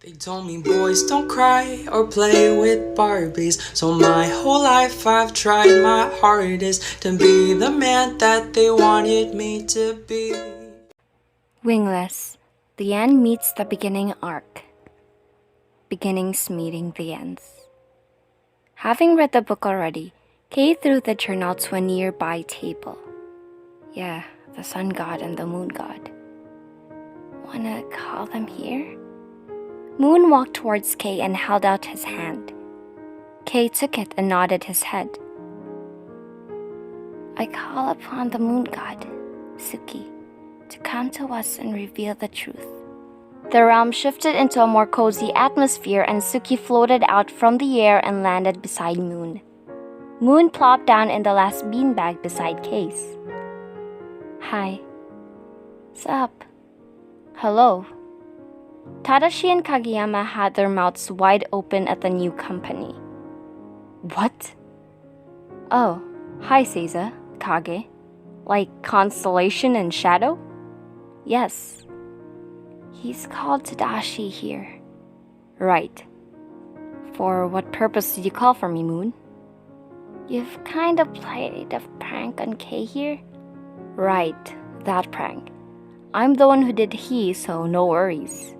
They told me boys don't cry or play with Barbies. So my whole life I've tried my hardest to be the man that they wanted me to be. Wingless, the end meets the beginning arc. Beginnings meeting the ends. Having read the book already, Kay threw the journal to a nearby table. Yeah, the sun god and the moon god. Wanna call them here? Moon walked towards Kay and held out his hand. Kay took it and nodded his head. I call upon the moon god, Tsuki, to come to us and reveal the truth. The realm shifted into a more cozy atmosphere and Tsuki floated out from the air and landed beside Moon. Moon plopped down in the last beanbag beside Kay's. Hi. Sup? Hello. Tadashi and Kageyama had their mouths wide open at the new company. What? Oh, hi Seiza, Kage. Like constellation and shadow? Yes. He's called Tadashi here. Right. For what purpose did you call for me, Moon? You've kind of played a prank on Kay here? Right, that prank. I'm the one who did he, so no worries.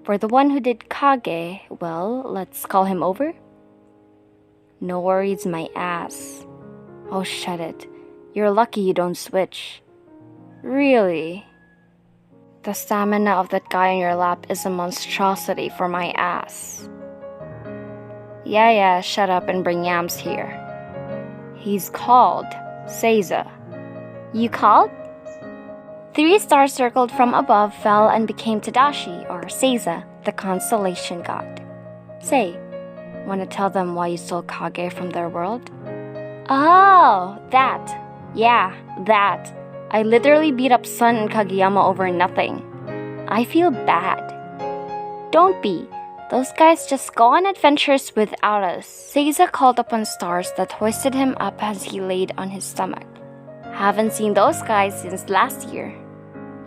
For the one who did Kage, well, let's call him over? No worries, my ass. Oh, shut it. You're lucky you don't switch. Really? The stamina of that guy on your lap is a monstrosity for my ass. Yeah, shut up and bring Yams here. He's called Seiza. You called? 3 stars circled from above fell and became Tadashi, or Seiza, the constellation god. Say, wanna tell them why you stole Kage from their world? Oh, that. Yeah, that. I literally beat up Sun and Kageyama over nothing. I feel bad. Don't be. Those guys just go on adventures without us. Seiza called upon stars that hoisted him up as he laid on his stomach. Haven't seen those guys since last year.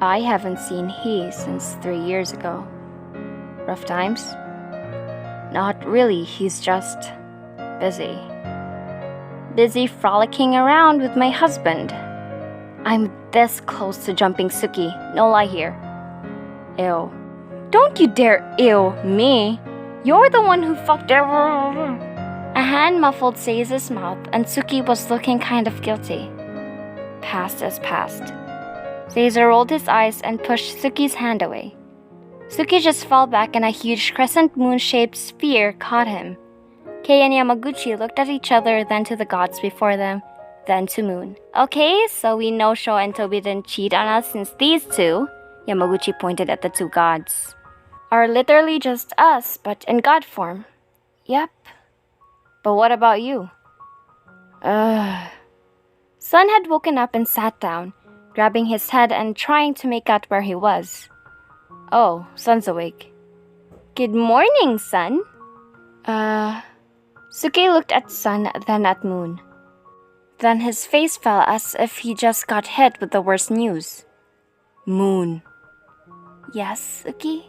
I haven't seen he since 3 years ago. Rough times? Not really, he's just busy. Busy frolicking around with my husband. I'm this close to jumping Tsuki, no lie here. Ew. Don't you dare ew me. You're the one who fucked everyone. A hand muffled Seiza's mouth and Tsuki was looking kind of guilty. Past is past. Seiza rolled his eyes and pushed Tsuki's hand away. Tsuki just fell back and a huge crescent moon-shaped sphere caught him. Kei and Yamaguchi looked at each other, then to the gods before them, then to Moon. Okay, so we know Sho and Tobi didn't cheat on us since these two, Yamaguchi pointed at the 2 gods, are literally just us, but in god form. Yep. But what about you? Sun had woken up and sat down, grabbing his head and trying to make out where he was. Oh, Sun's awake. Good morning, Sun. Suke looked at Sun, then at Moon. Then his face fell as if he just got hit with the worst news. Moon. Yes, Suki?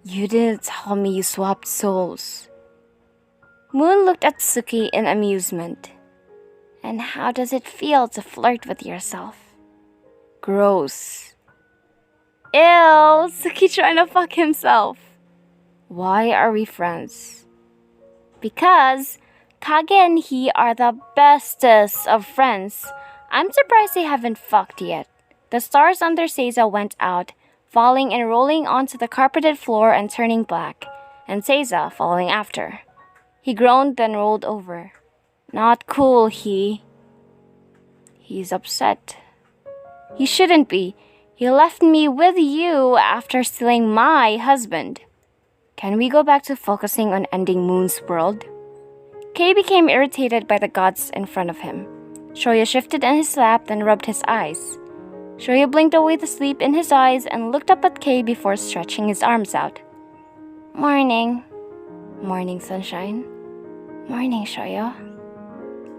You didn't tell me you swapped souls. Moon looked at Tsuki in amusement. And how does it feel to flirt with yourself? Gross. Ew, Tsuki trying to fuck himself. Why are we friends? Because Kage and he are the bestest of friends. I'm surprised they haven't fucked yet. The stars under Seiza went out, falling and rolling onto the carpeted floor and turning black, and Seiza following after. He groaned, then rolled over. Not cool, he. He's upset. He shouldn't be. He left me with you after stealing my husband. Can we go back to focusing on ending Moon's world? Kei became irritated by the gods in front of him. Shoya shifted in his lap, then rubbed his eyes. Shoya blinked away the sleep in his eyes and looked up at Kei before stretching his arms out. Morning. Morning, sunshine. Morning, Shoya.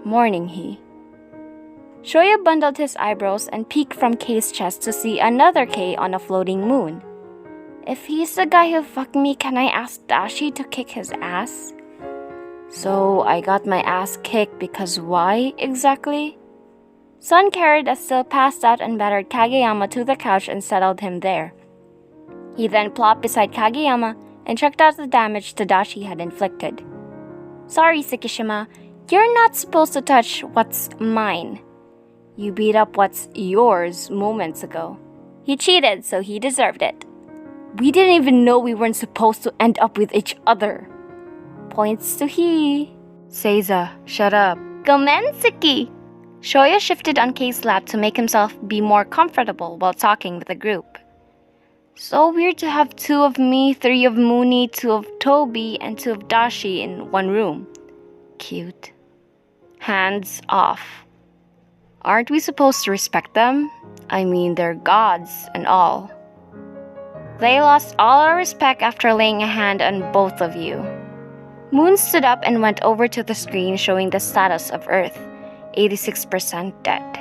Morning, he. Shoya bundled his eyebrows and peeked from Kei's chest to see another Kei on a floating moon. If he's the guy who fucked me, can I ask Dashi to kick his ass? So I got my ass kicked because why exactly? Sun carried a still passed out and battered Kageyama to the couch and settled him there. He then plopped beside Kageyama and checked out the damage Tadashi had inflicted. Sorry, Tsukishima, you're not supposed to touch what's mine. You beat up what's yours moments ago. He cheated, so he deserved it. We didn't even know we weren't supposed to end up with each other. Points to he. Seiza, shut up. Gomensuki! Shoya shifted on Kei's lap to make himself be more comfortable while talking with the group. So weird to have 2 of me, 3 of Mooney, 2 of Toby, and 2 of Dashi in one room. Cute. Hands off. Aren't we supposed to respect them? I mean, they're gods and all. They lost all our respect after laying a hand on both of you. Moon stood up and went over to the screen showing the status of Earth. 86% dead.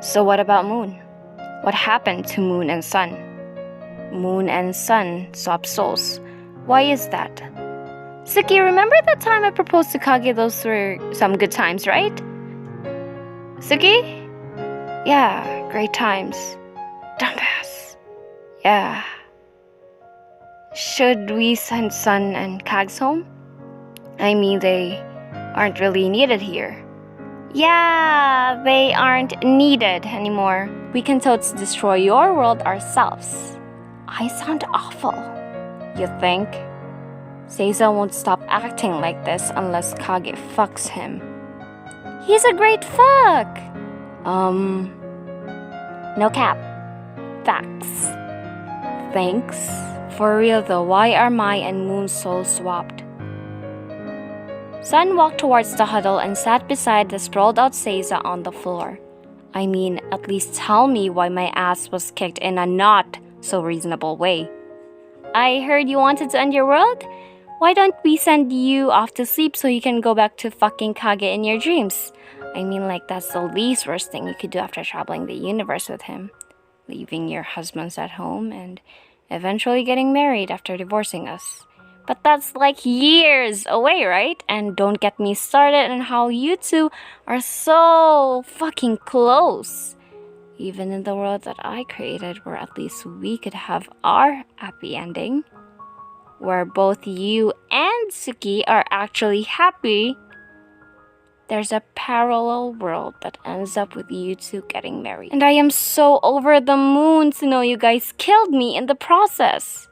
So what about Moon? What happened to Moon and Sun? Moon and Sun swap souls. Why is that? Suki, remember that time I proposed to Kage? Those were some good times, right? Suki? Yeah, great times. Dumbass. Yeah. Should we send Sun and Kags home? I mean, they aren't really needed here. Yeah, they aren't needed anymore. We can totes destroy your world ourselves. I sound awful. You think? Seiza won't stop acting like this unless Kage fucks him. He's a great fuck! No cap. Facts. Thanks. For real though, why are my and Moon's souls swapped? Sun walked towards the huddle and sat beside the sprawled out Seiza on the floor. I mean, at least tell me why my ass was kicked in a not so reasonable way. I heard you wanted to end your world? Why don't we send you off to sleep so you can go back to fucking Kage in your dreams? I mean, like, that's the least worst thing you could do after traveling the universe with him. Leaving your husbands at home and eventually getting married after divorcing us. But that's like years away, right? And don't get me started on how you two are so fucking close. Even in the world that I created, where at least we could have our happy ending, where both you and Suki are actually happy, there's a parallel world that ends up with you two getting married. And I am so over the moon to know you guys killed me in the process.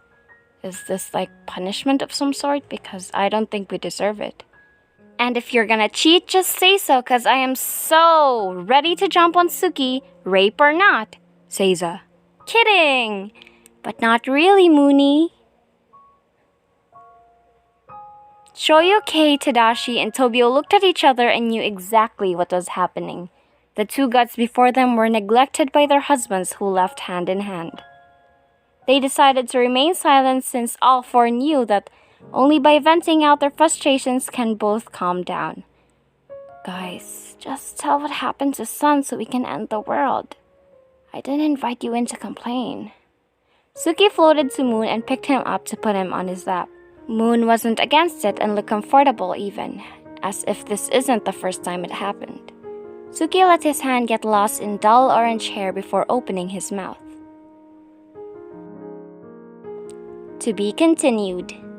Is this like punishment of some sort? Because I don't think we deserve it. And if you're gonna cheat, just say so, cause I am so ready to jump on Suki, rape or not. Seiza. Kidding! But not really, Mooney. Shoyo, Kei, Tadashi, and Tobio looked at each other and knew exactly what was happening. The 2 gods before them were neglected by their husbands who left hand in hand. They decided to remain silent since all 4 knew that only by venting out their frustrations can both calm down. Guys, just tell what happened to Sun so we can end the world. I didn't invite you in to complain. Suki floated to Moon and picked him up to put him on his lap. Moon wasn't against it and looked comfortable even, as if this isn't the first time it happened. Suki let his hand get lost in dull orange hair before opening his mouth. To be continued.